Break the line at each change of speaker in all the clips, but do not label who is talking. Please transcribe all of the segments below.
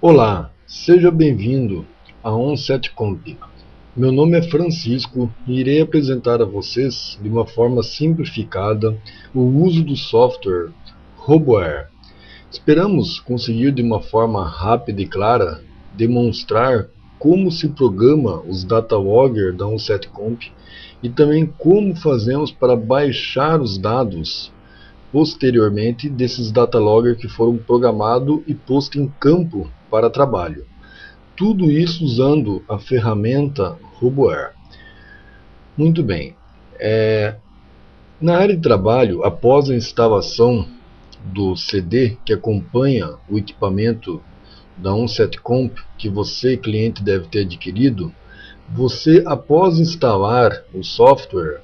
Olá, seja bem-vindo a OnSetComp. Meu nome é Francisco e irei apresentar a vocês, de uma forma simplificada, o uso do software RoboWare. Esperamos conseguir, de uma forma rápida e clara, demonstrar como se programa os datalogger da OnSetComp e também como fazemos para baixar os dados posteriormente desses datalogger que foram programados e postos em campo para trabalho. Tudo isso usando a ferramenta RoboWare. Muito bem. Na área de trabalho, após a instalação do CD que acompanha o equipamento da OnSetComp, que você, cliente, deve ter adquirido, você, após instalar o software,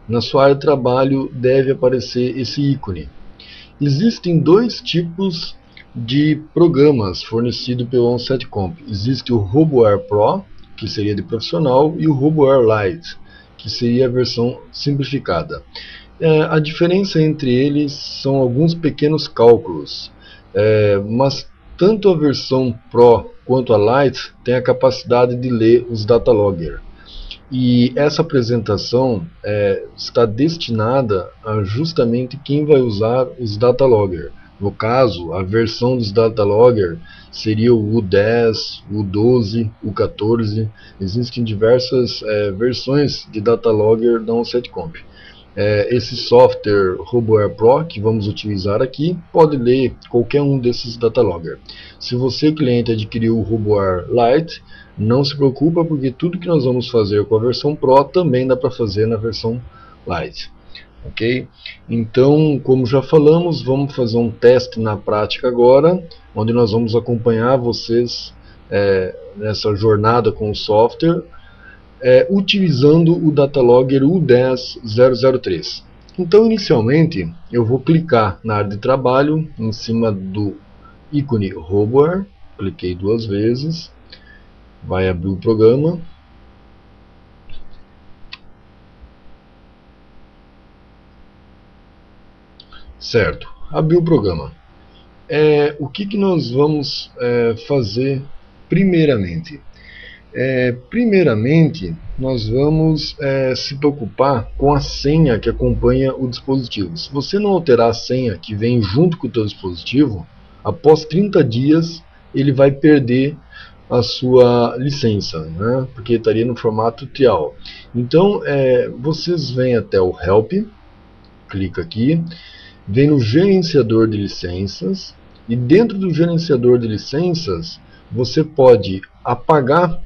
na sua área de trabalho deve aparecer esse ícone. Existem dois tipos de programas fornecidos pelo OnSetComp. Existe o RoboWare Pro, que seria de profissional, e o RoboWare Lite, que seria a versão simplificada. A diferença entre eles são alguns pequenos cálculos, mas tanto a versão Pro quanto a Lite tem a capacidade de ler os datalogger. E essa apresentação está destinada a justamente quem vai usar os datalogger. No caso, a versão dos datalogger seria o U10, o U12, o U14. Existem diversas versões de datalogger da OnSetComp. Esse software RoboWare Pro que vamos utilizar aqui pode ler qualquer um desses datalogger. Se você, cliente, adquiriu o RoboWare Lite, não se preocupa, porque tudo que nós vamos fazer com a versão Pro também dá para fazer na versão Lite. Ok? Então, como já falamos, vamos fazer um teste na prática agora, onde nós vamos acompanhar vocês nessa jornada com o software, utilizando o datalogger U10003. Então, inicialmente, eu vou clicar na área de trabalho, em cima do ícone RoboWare, cliquei duas vezes, vai abrir o programa. Certo, abriu o programa. O que nós vamos fazer primeiramente? Primeiramente, nós vamos se preocupar com a senha que acompanha o dispositivo. Se você não alterar a senha que vem junto com o teu dispositivo, após 30 dias ele vai perder a sua licença, né? Porque estaria no formato trial. Então, vocês vêm até o Help, clica aqui, vem no gerenciador de licenças, e dentro do gerenciador de licenças você pode apagar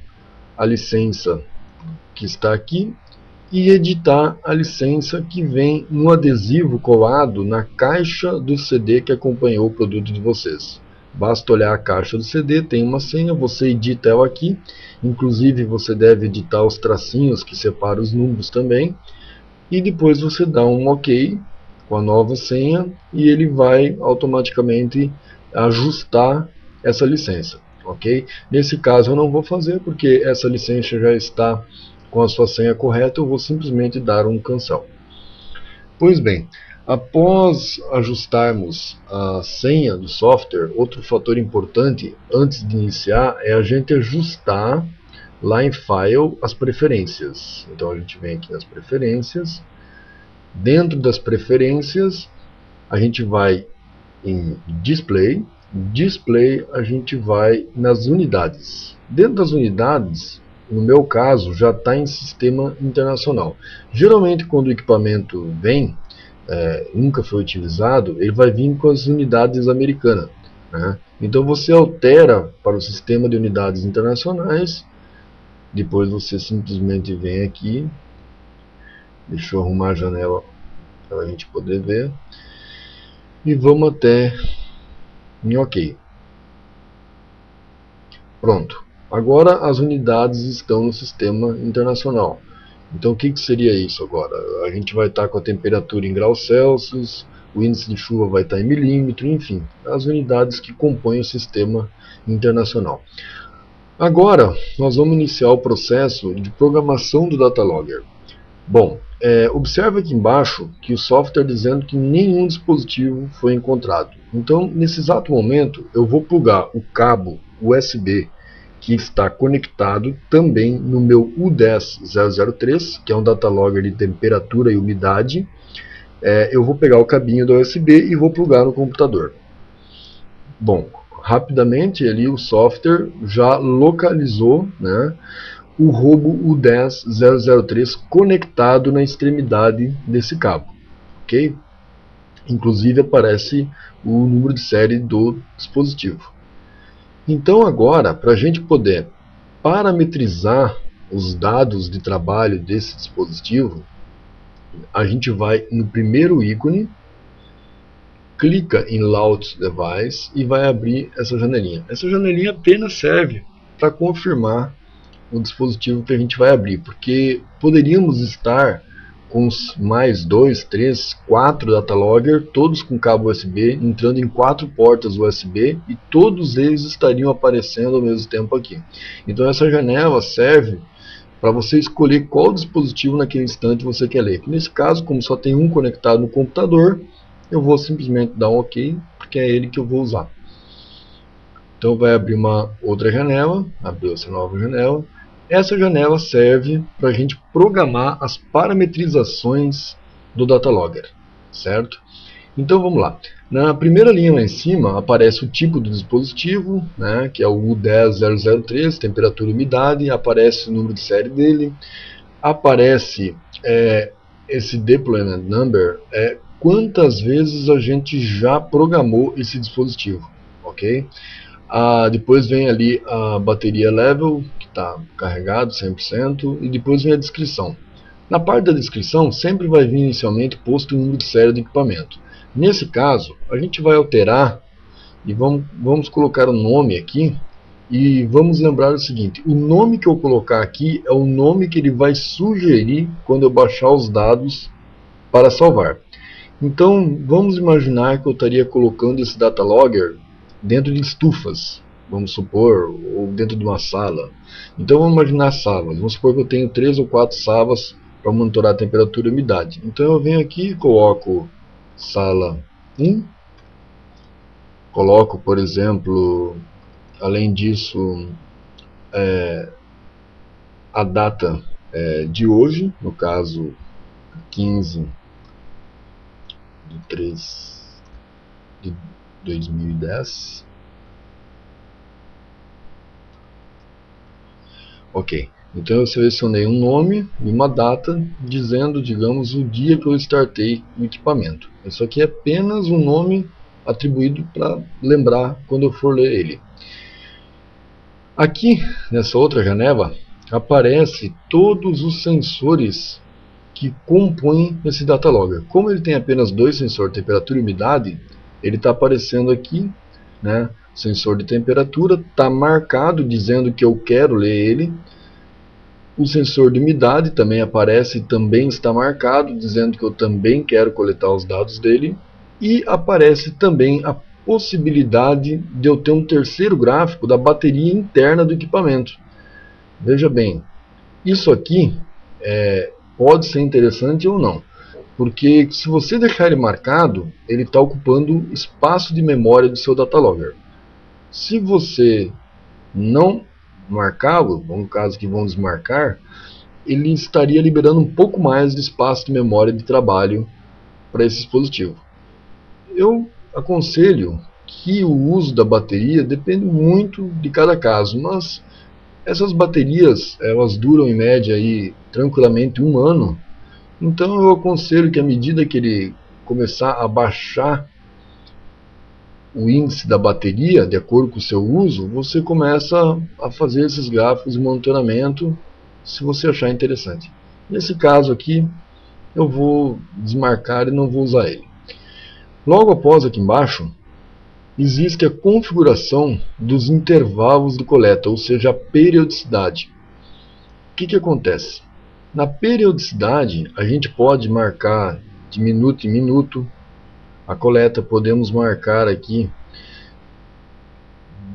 a licença que está aqui e editar a licença que vem no adesivo colado na caixa do CD que acompanhou o produto de vocês. Basta olhar a caixa do CD, tem uma senha, você edita ela aqui. Inclusive você deve editar os tracinhos que separam os números também. E depois você dá um OK com a nova senha e ele vai automaticamente ajustar essa licença. Ok? Nesse caso eu não vou fazer, porque essa licença já está com a sua senha correta. Eu vou simplesmente dar um cancel. Pois bem, após ajustarmos a senha do software, outro fator importante antes de iniciar é a gente ajustar lá em File as preferências. Então a gente vem aqui nas preferências. Dentro das preferências a gente vai em Display. Display a gente vai nas unidades. Dentro das unidades, no meu caso, já está em sistema internacional. Geralmente quando o equipamento vem, nunca foi utilizado, ele vai vir com as unidades americanas, né? Então você altera para o sistema de unidades internacionais. Depois você simplesmente vem aqui. Deixa eu arrumar a janela para a gente poder ver. E vamos até em OK. Pronto. Agora as unidades estão no sistema internacional. Então o que seria isso agora? A gente vai estar com a temperatura em graus Celsius, o índice de chuva vai estar em milímetro, enfim, as unidades que compõem o sistema internacional. Agora nós vamos iniciar o processo de programação do datalogger. Bom, observe aqui embaixo que o software dizendo que nenhum dispositivo foi encontrado. Então, nesse exato momento, eu vou plugar o cabo USB que está conectado também no meu U10003, que é um datalogger de temperatura e umidade. Eu vou pegar o cabinho do USB e vou plugar no computador. Bom, rapidamente ali o software já localizou, né, o Robo U10003 conectado na extremidade desse cabo, ok? Inclusive aparece o número de série do dispositivo. Então agora, para a gente poder parametrizar os dados de trabalho desse dispositivo, a gente vai no primeiro ícone, clica em Launch Device e vai abrir essa janelinha. Essa janelinha apenas serve para confirmar o dispositivo que a gente vai abrir, porque poderíamos estar com mais 2, 3, 4 datalogger, todos com cabo USB, entrando em 4 portas USB e todos eles estariam aparecendo ao mesmo tempo aqui. Então essa janela serve para você escolher qual dispositivo naquele instante você quer ler. Nesse caso, como só tem um conectado no computador, eu vou simplesmente dar um OK, porque é ele que eu vou usar. Então vai abrir uma outra janela, abriu essa nova janela. Essa janela serve para a gente programar as parametrizações do datalogger, certo? Então vamos lá. Na primeira linha lá em cima aparece o tipo do dispositivo, né, que é o U10003, temperatura e umidade, aparece o número de série dele, aparece esse deployment number, quantas vezes a gente já programou esse dispositivo, ok? Depois vem ali a bateria level, que está carregado 100%, e depois vem a descrição. Na parte da descrição sempre vai vir inicialmente posto o número de série do equipamento. Nesse caso, a gente vai alterar e vamos colocar um nome aqui, e vamos lembrar o seguinte: o nome que eu colocar aqui é o nome que ele vai sugerir quando eu baixar os dados para salvar. Então vamos imaginar que eu estaria colocando esse datalogger dentro de estufas, vamos supor, ou dentro de uma sala. Então vamos imaginar salas. Vamos supor que eu tenho 3 ou 4 salas para monitorar a temperatura e umidade. Então eu venho aqui e coloco sala 1, coloco, por exemplo, além disso, a data de hoje, no caso 15 de 3 de 2010. Ok, então eu selecionei um nome e uma data dizendo, digamos, o dia que eu startei o equipamento. Isso aqui é apenas um nome atribuído para lembrar quando eu for ler ele. Aqui, nessa outra janela, aparece todos os sensores que compõem esse datalogger. Como ele tem apenas 2 sensores, temperatura e umidade, ele está aparecendo aqui, né? O sensor de temperatura está marcado dizendo que eu quero ler ele. O sensor de umidade também aparece e também está marcado dizendo que eu também quero coletar os dados dele. E aparece também a possibilidade de eu ter um terceiro gráfico da bateria interna do equipamento. Veja bem, isso aqui pode ser interessante ou não, porque se você deixar ele marcado, ele está ocupando espaço de memória do seu datalogger. Se você não marcá-lo, no caso que vão desmarcar, ele estaria liberando um pouco mais de espaço de memória de trabalho para esse dispositivo. Eu aconselho que o uso da bateria depende muito de cada caso, mas essas baterias elas duram em média aí, tranquilamente 1 ano. Então eu aconselho que à medida que ele começar a baixar o índice da bateria, de acordo com o seu uso, você começa a fazer esses gráficos de monitoramento, se você achar interessante. Nesse caso aqui, eu vou desmarcar e não vou usar ele. Logo após aqui embaixo, existe a configuração dos intervalos de coleta, ou seja, a periodicidade. O que acontece? Na periodicidade, a gente pode marcar de minuto em minuto a coleta, podemos marcar aqui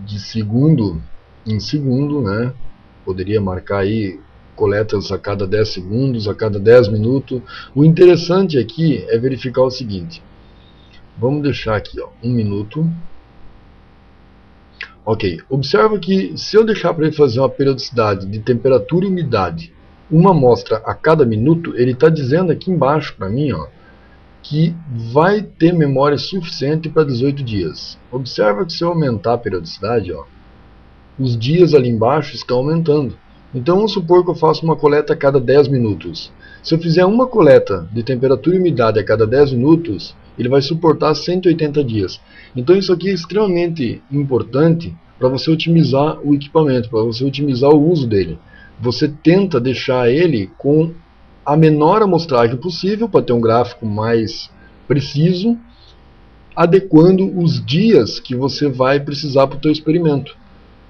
de segundo em segundo, né? Poderia marcar aí coletas a cada 10 segundos, a cada 10 minutos. O interessante aqui é verificar o seguinte: vamos deixar aqui 1 minuto. Ok, observa que se eu deixar para ele fazer uma periodicidade de temperatura e umidade, uma amostra a cada minuto, ele está dizendo aqui embaixo para mim, ó, que vai ter memória suficiente para 18 dias. Observa que se eu aumentar a periodicidade, ó, os dias ali embaixo estão aumentando. Então vamos supor que eu faço uma coleta a cada 10 minutos. Se eu fizer uma coleta de temperatura e umidade a cada 10 minutos, ele vai suportar 180 dias. Então isso aqui é extremamente importante para você otimizar o equipamento, para você otimizar o uso dele. Você tenta deixar ele com a menor amostragem possível para ter um gráfico mais preciso, adequando os dias que você vai precisar para o seu experimento.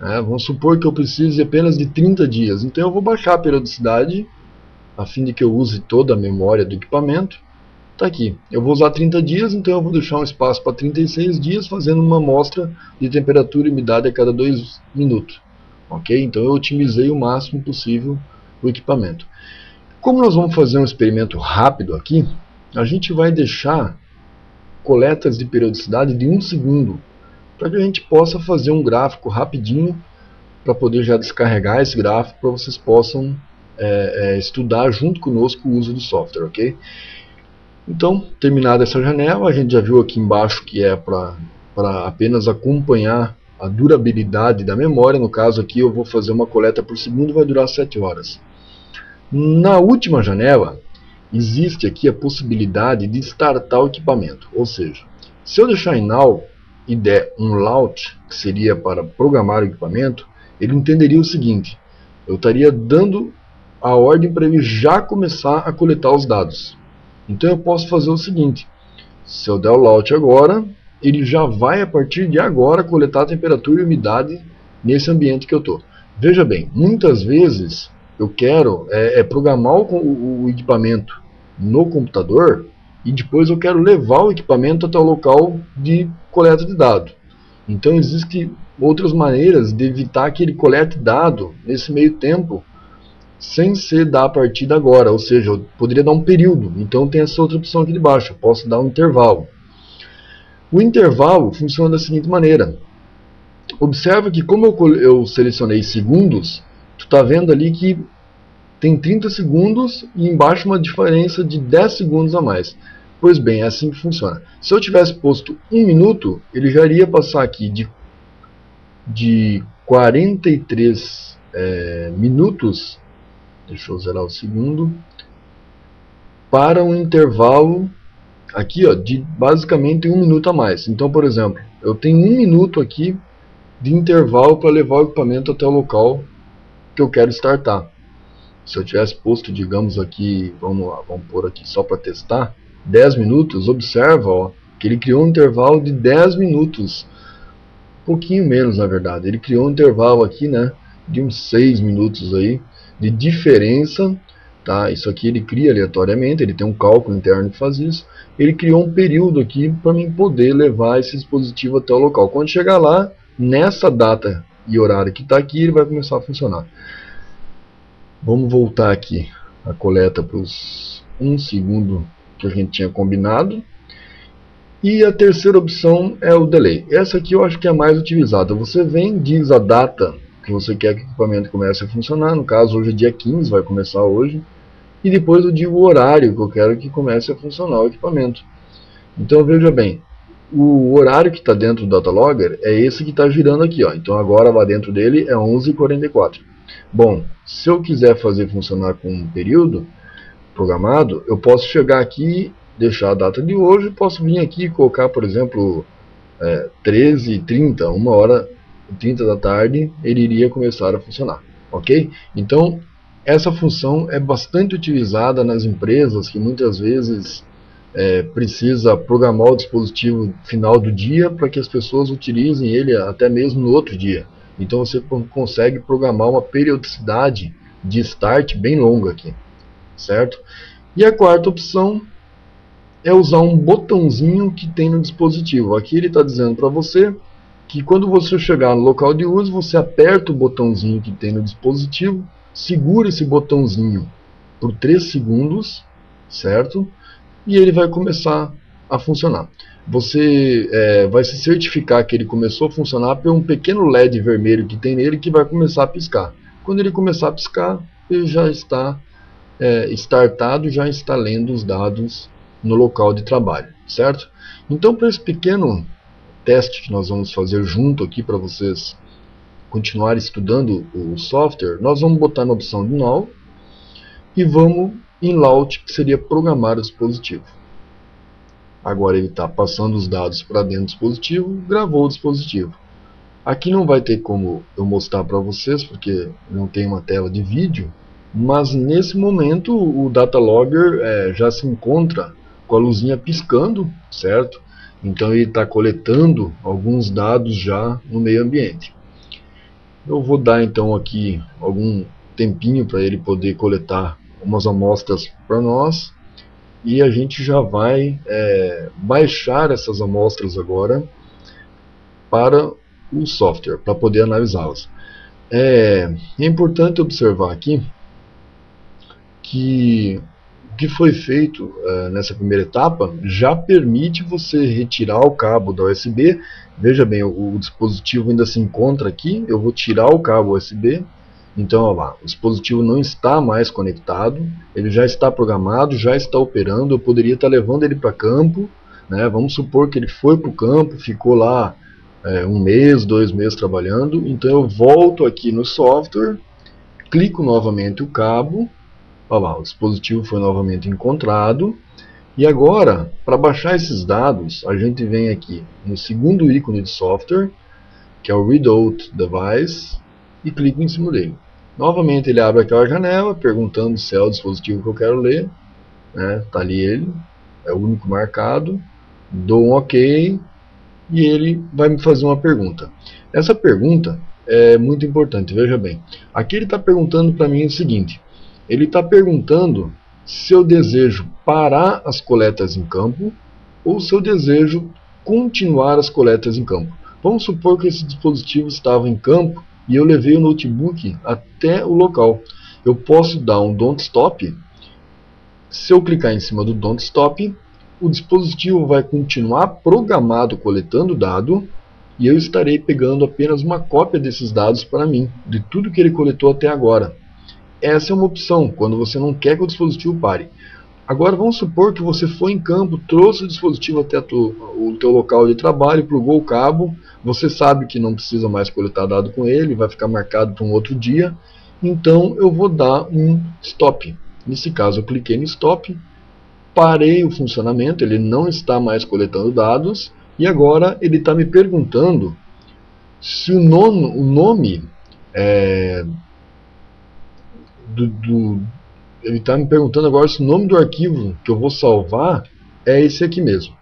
Vamos supor que eu precise apenas de 30 dias, então eu vou baixar a periodicidade a fim de que eu use toda a memória do equipamento. Está aqui, eu vou usar 30 dias, então eu vou deixar um espaço para 36 dias, fazendo uma amostra de temperatura e umidade a cada 2 minutos. Ok? Então eu otimizei o máximo possível o equipamento. Como nós vamos fazer um experimento rápido aqui, a gente vai deixar coletas de periodicidade de 1 segundo, para que a gente possa fazer um gráfico rapidinho, para poder já descarregar esse gráfico, para vocês possam estudar junto conosco o uso do software, ok? Então, terminada essa janela, a gente já viu aqui embaixo que é para apenas acompanhar a durabilidade da memória. No caso aqui eu vou fazer uma coleta por segundo, vai durar 7 horas. Na última janela, existe aqui a possibilidade de startar o equipamento, ou seja, se eu deixar em Now e der um launch, que seria para programar o equipamento, ele entenderia o seguinte: eu estaria dando a ordem para ele já começar a coletar os dados. Então eu posso fazer o seguinte: se eu der o launch agora, ele já vai a partir de agora coletar a temperatura e umidade nesse ambiente que eu estou. Veja bem, muitas vezes eu quero programar o equipamento no computador e depois eu quero levar o equipamento até o local de coleta de dados. Então existem outras maneiras de evitar que ele colete dado nesse meio tempo, sem ser dar a partir de agora, ou seja, eu poderia dar um período. Então tem essa outra opção aqui de baixo, eu posso dar um intervalo. O intervalo funciona da seguinte maneira: observa que como eu selecionei segundos, tu está vendo ali que tem 30 segundos e embaixo uma diferença de 10 segundos a mais. Pois bem, é assim que funciona. Se eu tivesse posto 1 minuto, ele já iria passar aqui de 43 minutos, deixa eu zerar o segundo, para um intervalo aqui, ó, de basicamente 1 minuto a mais. Então, por exemplo, eu tenho 1 minuto aqui de intervalo para levar o equipamento até o local que eu quero startar. Se eu tivesse posto, digamos aqui, vamos pôr aqui só para testar, 10 minutos, observa, ó, que ele criou um intervalo de 10 minutos, um pouquinho menos na verdade. Ele criou um intervalo aqui, né, de uns 6 minutos aí de diferença, tá? Isso aqui ele cria aleatoriamente, ele tem um cálculo interno que faz isso. Ele criou um período aqui para mim poder levar esse dispositivo até o local. Quando chegar lá, nessa data e horário que está aqui, ele vai começar a funcionar. Vamos voltar aqui a coleta para os 1 segundo que a gente tinha combinado. E a terceira opção é o delay. Essa aqui eu acho que é a mais utilizada. Você vem, diz a data que você quer que o equipamento comece a funcionar. No caso, hoje é dia 15, vai começar hoje. E depois eu digo o horário que eu quero que comece a funcionar o equipamento. Então veja bem, o horário que está dentro do Datalogger é esse que está girando aqui, ó. Então agora lá dentro dele é 11h44. Bom, se eu quiser fazer funcionar com um período programado, eu posso chegar aqui, deixar a data de hoje, posso vir aqui e colocar, por exemplo, 13h30, 1h30 da tarde, ele iria começar a funcionar, ok? Então, essa função é bastante utilizada nas empresas que muitas vezes precisa programar o dispositivo final do dia para que as pessoas utilizem ele até mesmo no outro dia. Então você consegue programar uma periodicidade de start bem longa aqui, certo? E a quarta opção é usar um botãozinho que tem no dispositivo. Aqui ele está dizendo para você que quando você chegar no local de uso, você aperta o botãozinho que tem no dispositivo, segura esse botãozinho por 3 segundos, certo? E ele vai começar a funcionar. Você vai se certificar que ele começou a funcionar por um pequeno LED vermelho que tem nele que vai começar a piscar. Quando ele começar a piscar, ele já está startado, já está lendo os dados no local de trabalho, certo? Então, para esse pequeno teste que nós vamos fazer junto aqui para vocês continuar estudando o software, nós vamos botar na opção de Null e vamos em Launch, que seria programar o dispositivo. Agora ele está passando os dados para dentro do dispositivo, gravou o dispositivo. Aqui não vai ter como eu mostrar para vocês, porque não tem uma tela de vídeo, mas nesse momento o Data Logger já se encontra com a luzinha piscando, certo? Então ele está coletando alguns dados já no meio ambiente. Eu vou dar então aqui algum tempinho para ele poder coletar umas amostras para nós. E a gente já vai baixar essas amostras agora para o software, para poder analisá-las. É importante observar aqui que o que foi feito nessa primeira etapa já permite você retirar o cabo da USB. Veja bem, o dispositivo ainda se encontra aqui. Eu vou tirar o cabo USB. Então, olha lá, o dispositivo não está mais conectado, ele já está programado, já está operando. Eu poderia estar levando ele para campo, né? Vamos supor que ele foi para o campo, ficou lá 1 mês, 2 meses trabalhando. Então eu volto aqui no software, clico novamente o cabo, olha lá, o dispositivo foi novamente encontrado. E agora, para baixar esses dados, a gente vem aqui no segundo ícone de software, que é o Readout Device, e clico em cima dele. Novamente ele abre aquela janela, perguntando se é o dispositivo que eu quero ler. Está ali ele, é o único marcado. Dou um OK e ele vai me fazer uma pergunta. Essa pergunta é muito importante, veja bem. Aqui ele está perguntando para mim o seguinte. Ele está perguntando se eu desejo parar as coletas em campo ou se eu desejo continuar as coletas em campo. Vamos supor que esse dispositivo estava em campo e eu levei o notebook até o local. Eu posso dar um Don't Stop. Se eu clicar em cima do Don't Stop, o dispositivo vai continuar programado coletando dado e eu estarei pegando apenas uma cópia desses dados para mim, de tudo que ele coletou até agora. Essa é uma opção, quando você não quer que o dispositivo pare. Agora vamos supor que você foi em campo, trouxe o dispositivo até o teu local de trabalho, plugou o cabo, você sabe que não precisa mais coletar dado com ele, vai ficar marcado para um outro dia, então eu vou dar um stop. Nesse caso eu cliquei no stop, parei o funcionamento, ele não está mais coletando dados, e agora ele está me perguntando se o nome ele está me perguntando agora se o nome do arquivo que eu vou salvar é esse aqui mesmo.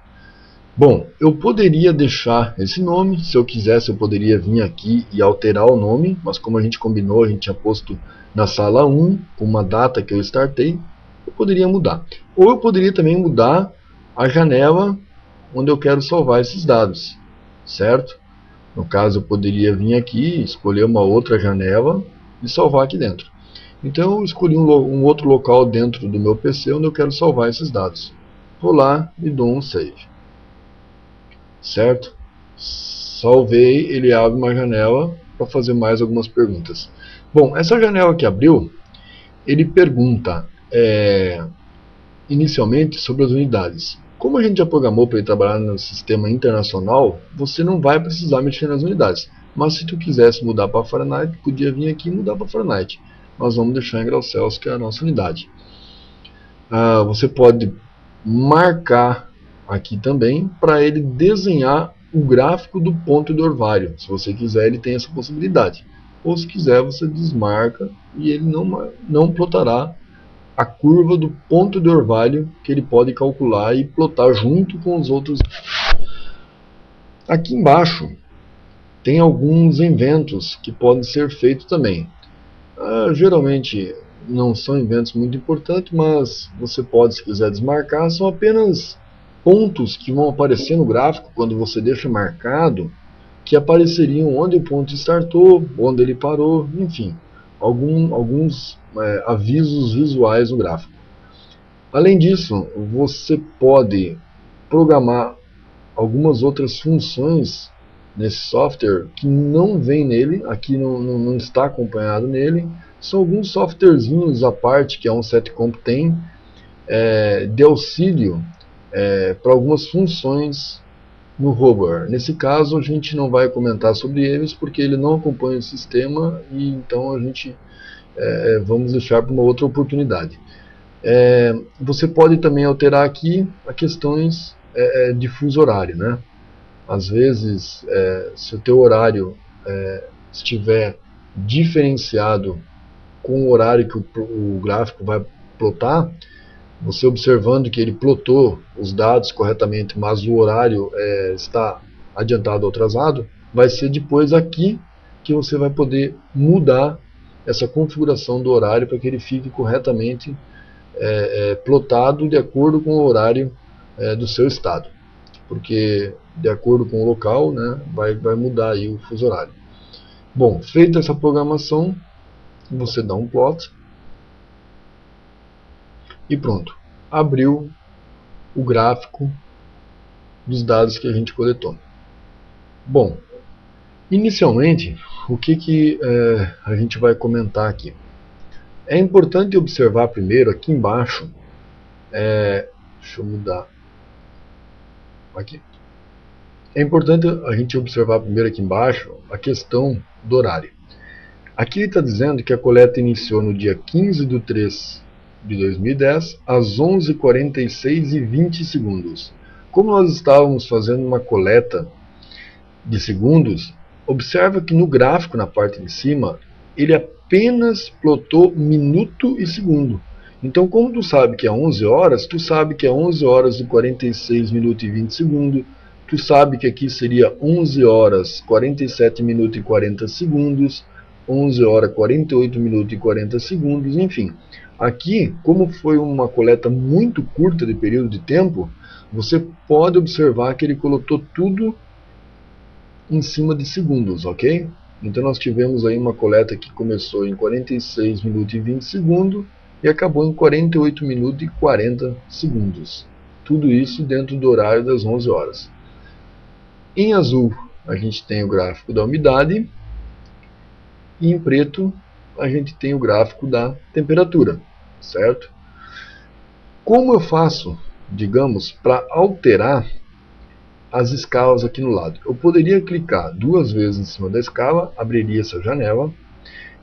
Bom, eu poderia deixar esse nome, se eu quisesse eu poderia vir aqui e alterar o nome, mas como a gente combinou, a gente tinha posto na sala 1, com uma data que eu startei, eu poderia mudar. Ou eu poderia também mudar a janela onde eu quero salvar esses dados, certo? No caso eu poderia vir aqui, escolher uma outra janela e salvar aqui dentro. Então eu escolhi um outro local dentro do meu PC onde eu quero salvar esses dados. Vou lá e dou um save. Certo? Salvei, ele abre uma janela para fazer mais algumas perguntas. Bom, essa janela que abriu, ele pergunta inicialmente sobre as unidades. Como a gente já programou para ele trabalhar no sistema internacional, você não vai precisar mexer nas unidades. Mas se tu quisesse mudar para Fahrenheit, podia vir aqui e mudar para Fahrenheit. Nós vamos deixar em graus Celsius, que é a nossa unidade. Você pode marcar aqui também para ele desenhar o gráfico do ponto de orvalho. Se você quiser, ele tem essa possibilidade. Ou se quiser, você desmarca e ele não plotará a curva do ponto de orvalho que ele pode calcular e plotar junto com os outros. Aqui embaixo tem alguns eventos que podem ser feitos também. Geralmente não são eventos muito importantes, mas você pode, se quiser desmarcar, são apenas pontos que vão aparecer no gráfico quando você deixa marcado, que apareceriam onde o ponto startou, onde ele parou, enfim, alguns avisos visuais no gráfico. Além disso, você pode programar algumas outras funções nesse software que não vem nele, aqui não está acompanhado nele. São alguns softwarezinhos à parte que a OnSetComp tem de auxílio para algumas funções no Hover. Nesse caso a gente não vai comentar sobre eles porque ele não acompanha o sistema e então a gente vamos deixar para uma outra oportunidade. Você pode também alterar aqui as questões de fuso horário, né? Às vezes, se o teu horário estiver diferenciado com o horário que o gráfico vai plotar, você observando que ele plotou os dados corretamente, mas o horário está adiantado ou atrasado, vai ser depois aqui que você vai poder mudar essa configuração do horário para que ele fique corretamente plotado de acordo com o horário do seu estado, porque de acordo com o local, né, vai mudar aí o fuso horário. Bom, feita essa programação, você dá um plot e pronto, abriu o gráfico dos dados que a gente coletou. Bom, inicialmente, o que a gente vai comentar aqui? É importante observar primeiro aqui embaixo, deixa eu mudar aqui. É importante a gente observar primeiro aqui embaixo a questão do horário. Aqui ele está dizendo que a coleta iniciou no dia 15/3 de 2010, às 11h46:20. Como nós estávamos fazendo uma coleta de segundos, observa que no gráfico, na parte de cima, ele apenas plotou minuto e segundo. Então, como tu sabe que é 11 horas, tu sabe que é 11 horas e 46 minutos e 20 segundos, tu sabe que aqui seria 11 horas 47 minutos e 40 segundos, 11 horas 48 minutos e 40 segundos, enfim. Aqui, como foi uma coleta muito curta de período de tempo, você pode observar que ele colocou tudo em cima de segundos, ok? Então nós tivemos aí uma coleta que começou em 46 minutos e 20 segundos e acabou em 48 minutos e 40 segundos. Tudo isso dentro do horário das 11 horas. Em azul a gente tem o gráfico da umidade e em preto a gente tem o gráfico da temperatura, certo? Como eu faço, digamos, para alterar as escalas aqui no lado? Eu poderia clicar duas vezes em cima da escala, abriria essa janela.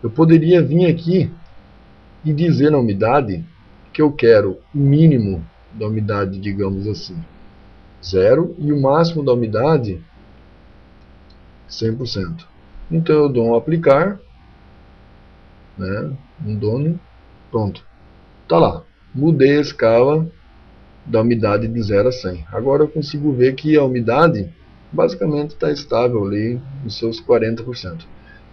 Eu poderia vir aqui e dizer na umidade que eu quero o mínimo da umidade, digamos assim, 0, e o máximo da umidade 100%. Então eu dou um aplicar, né, um done, pronto, tá lá, mudei a escala da umidade de 0 a 100. Agora eu consigo ver que a umidade basicamente está estável ali nos seus 40%.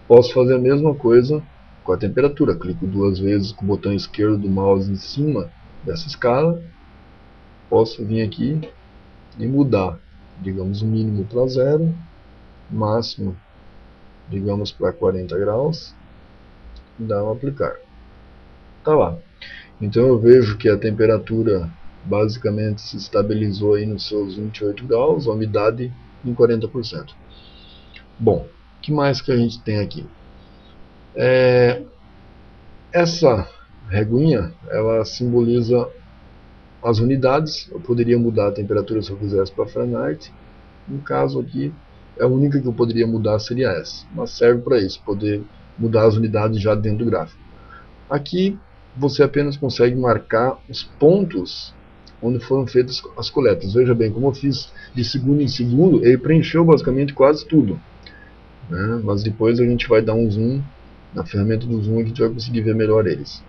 Posso fazer a mesma coisa com a temperatura. Clico duas vezes com o botão esquerdo do mouse em cima dessa escala. Posso vir aqui e mudar, digamos, o mínimo para 0, máximo, digamos, para 40 graus, e dar um aplicar. Tá lá. Então eu vejo que a temperatura basicamente se estabilizou aí nos seus 28 graus, a umidade em 40%. Bom, o que mais que a gente tem aqui? Essa reguinha, ela simboliza as unidades. Eu poderia mudar a temperatura se eu quisesse para Fahrenheit. No caso aqui, a única que eu poderia mudar seria essa, mas serve para isso, poder mudar as unidades já dentro do gráfico. Aqui você apenas consegue marcar os pontos onde foram feitas as coletas. Veja bem, como eu fiz de segundo em segundo, ele preencheu basicamente quase tudo, né? Mas depois a gente vai dar um zoom na ferramenta do zoom e a gente vai conseguir ver melhor eles.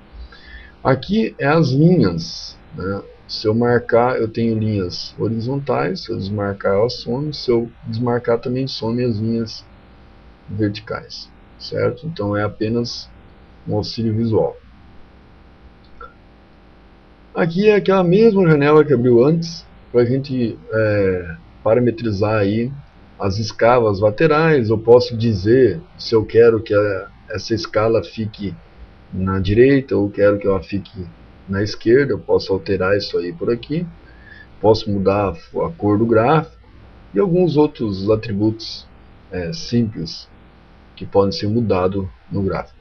Aqui é as linhas, né? Se eu marcar, eu tenho linhas horizontais. Se eu desmarcar, ela some. Se eu desmarcar, também some as linhas verticais, certo? Então é apenas um auxílio visual. Aqui é aquela mesma janela que abriu antes, para a gente parametrizar aí as escalas laterais. Eu posso dizer se eu quero que essa escala fique na direita ou quero que ela fique na esquerda. Eu posso alterar isso aí por aqui. posso mudar a cor do gráfico e alguns outros atributos simples que podem ser mudados no gráfico.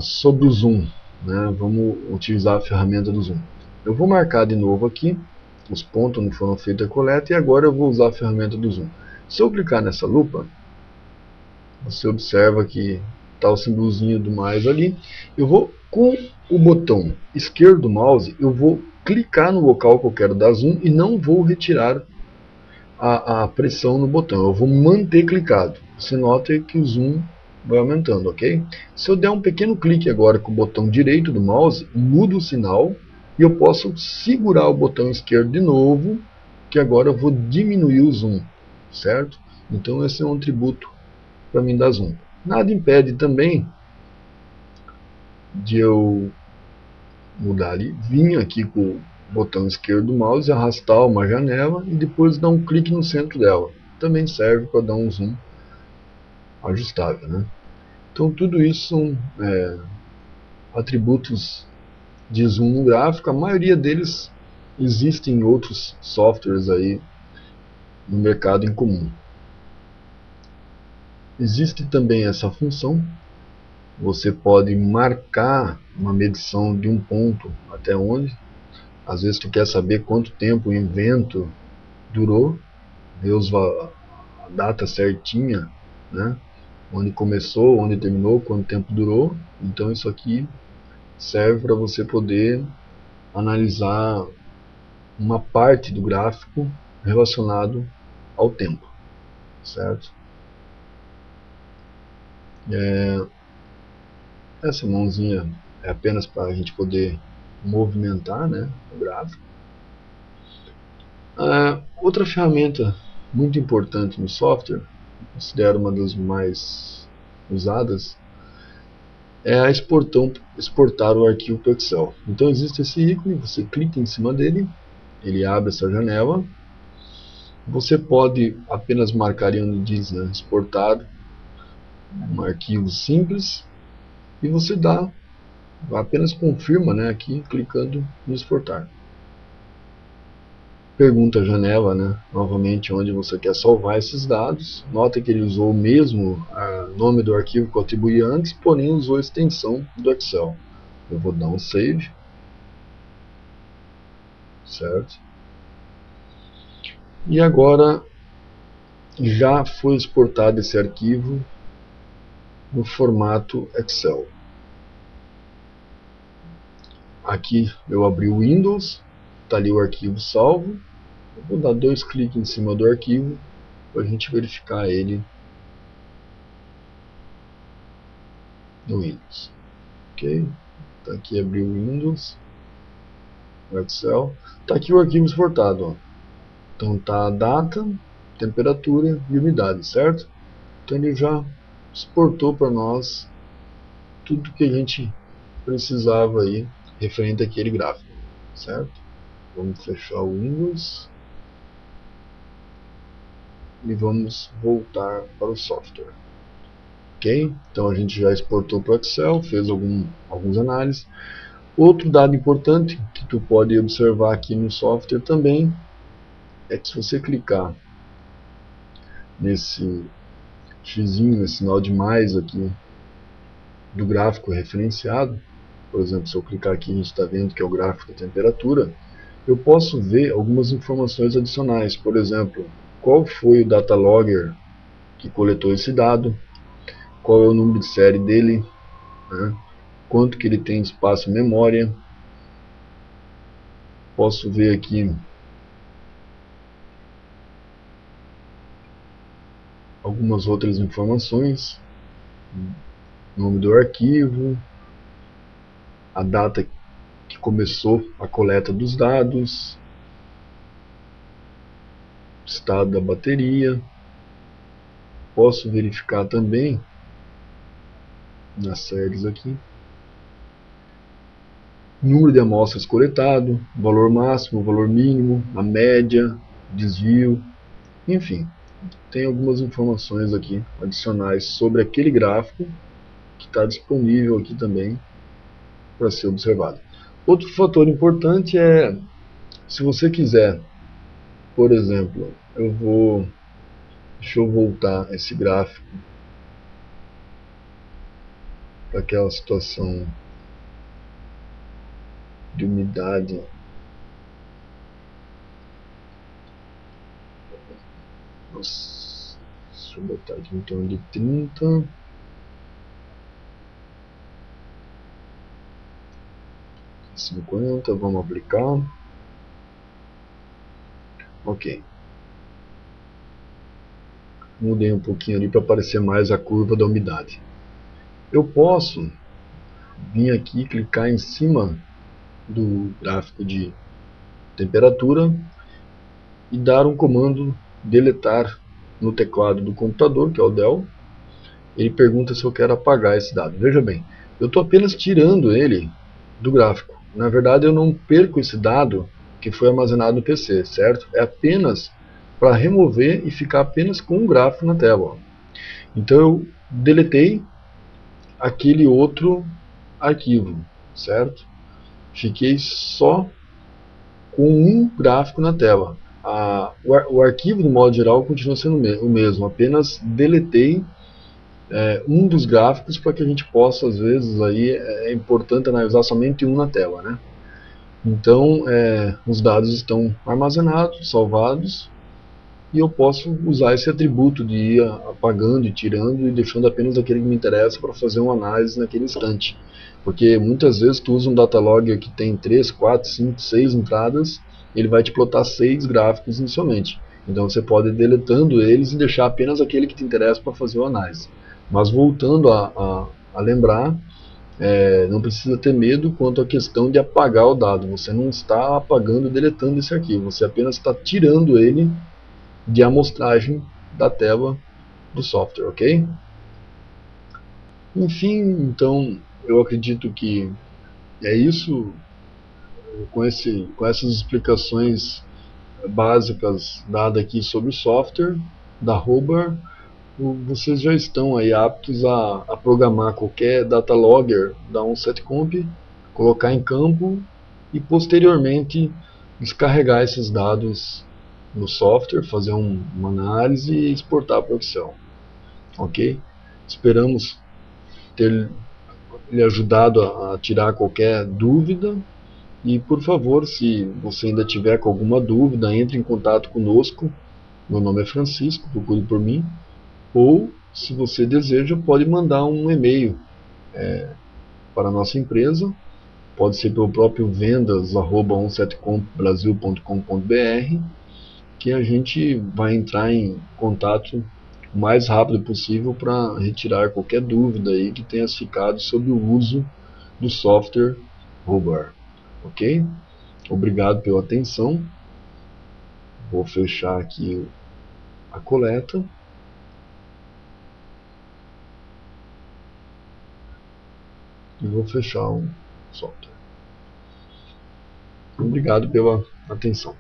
Sobre o zoom, né, vamos utilizar a ferramenta do zoom. Eu vou marcar de novo aqui os pontos onde foram feitas a coleta e agora eu vou usar a ferramenta do zoom. Se eu clicar nessa lupa, você observa que está o símbolozinho do mais ali. Eu vou, com o botão esquerdo do mouse, eu vou clicar no local que eu quero dar zoom e não vou retirar a pressão no botão. Eu vou manter clicado. Você nota que o zoom vai aumentando, ok? Se eu der um pequeno clique agora com o botão direito do mouse, muda o sinal e eu posso segurar o botão esquerdo de novo, que agora eu vou diminuir o zoom, certo? Então esse é um atributo para mim dar zoom. Nada impede também de eu mudar ali, vir aqui com o botão esquerdo do mouse, arrastar uma janela e depois dar um clique no centro dela. Também serve para dar um zoom ajustável, né? Então tudo isso são atributos de zoom no gráfico. A maioria deles existem em outros softwares aí no mercado em comum. Existe também essa função. Você pode marcar uma medição de um ponto até onde. Às vezes tu quer saber quanto tempo o evento durou, ver a data certinha, né? Onde começou, onde terminou, quanto tempo durou. Então isso aqui serve para você poder analisar uma parte do gráfico relacionado ao tempo, certo? Essa mãozinha é apenas para a gente poder movimentar, né, o gráfico. Outra ferramenta muito importante no software, considero uma das mais usadas, é a exportar o arquivo para o Excel. Então existe esse ícone, você clica em cima dele, ele abre essa janela. Você pode apenas marcar onde diz, né, exportar um arquivo simples e você apenas confirma, né, aqui clicando em exportar. Pergunta a janela, né, novamente onde você quer salvar esses dados. Nota que ele usou o mesmo nome do arquivo que eu atribuí antes, porém usou a extensão do Excel. Eu vou dar um save, certo? E agora já foi exportado esse arquivo no formato Excel. Aqui eu abri o Windows, está ali o arquivo salvo. Eu vou dar 2 cliques em cima do arquivo para a gente verificar ele no Windows. Ok? Tá aqui, abri o Windows, o Excel. Está aqui o arquivo exportado. Ó. Então tá a data, temperatura e umidade, certo? Então ele já exportou para nós tudo que a gente precisava aí referente àquele gráfico, certo? Vamos fechar o Windows e vamos voltar para o software. Ok? Então a gente já exportou para o Excel, fez algumas análises. Outro dado importante que tu pode observar aqui no software também é que se você clicar nesse xizinho, nesse sinal de mais aqui do gráfico referenciado, por exemplo, se eu clicar aqui, a gente está vendo que é o gráfico da temperatura, eu posso ver algumas informações adicionais. Por exemplo, qual foi o data logger que coletou esse dado, qual é o número de série dele, né? Quanto que ele tem de espaço em memória. Posso ver aqui algumas outras informações, nome do arquivo, a data que começou a coleta dos dados, estado da bateria. Posso verificar também nas séries aqui número de amostras coletado, valor máximo, valor mínimo, a média, desvio, enfim, tem algumas informações aqui adicionais sobre aquele gráfico que está disponível aqui também para ser observado. Outro fator importante é, se você quiser, por exemplo, deixa eu voltar esse gráfico para aquela situação de umidade. Nossa, deixa eu botar aqui em torno de 30. 50, vamos aplicar. Ok. Mudei um pouquinho ali para aparecer mais a curva da umidade. Eu posso vir aqui, clicar em cima do gráfico de temperatura e dar um comando deletar no teclado do computador, que é o Dell. Ele pergunta se eu quero apagar esse dado. Veja bem, eu estou apenas tirando ele do gráfico. Na verdade, eu não perco esse dado que foi armazenado no PC, certo? É apenas para remover e ficar apenas com um gráfico na tela. Ó. Então eu deletei aquele outro arquivo, certo? Fiquei só com um gráfico na tela. O arquivo, no modo geral, continua sendo o mesmo, apenas deletei um dos gráficos para que a gente possa, às vezes, aí é importante analisar somente um na tela, né? Então, os dados estão armazenados, salvados, e eu posso usar esse atributo de ir apagando e tirando e deixando apenas aquele que me interessa para fazer uma análise naquele instante. Porque muitas vezes tu usa um datalog que tem 3, 4, 5, 6 entradas, ele vai te plotar 6 gráficos inicialmente. Então você pode ir deletando eles e deixar apenas aquele que te interessa para fazer a análise. Mas voltando a lembrar, não precisa ter medo quanto à questão de apagar o dado. Você não está apagando e deletando esse arquivo, você apenas está tirando ele de amostragem da tela do software, ok? Enfim, então eu acredito que é isso. Com essas explicações básicas dadas aqui sobre o software da Hobar, vocês já estão aí aptos a programar qualquer data logger da OnSetComp, colocar em campo e posteriormente descarregar esses dados no software, fazer uma análise e exportar para o Excel. Ok? Esperamos ter lhe ajudado a tirar qualquer dúvida. E por favor, se você ainda tiver com alguma dúvida, entre em contato conosco. Meu nome é Francisco, procure por mim. Ou, se você deseja, pode mandar um e-mail para a nossa empresa. Pode ser pelo próprio vendas@onsetcompbrasil.com.br, que a gente vai entrar em contato o mais rápido possível para retirar qualquer dúvida aí que tenha ficado sobre o uso do software Hobar. Ok? Obrigado pela atenção. Vou fechar aqui a coleta. E vou fechar o software. Obrigado pela atenção.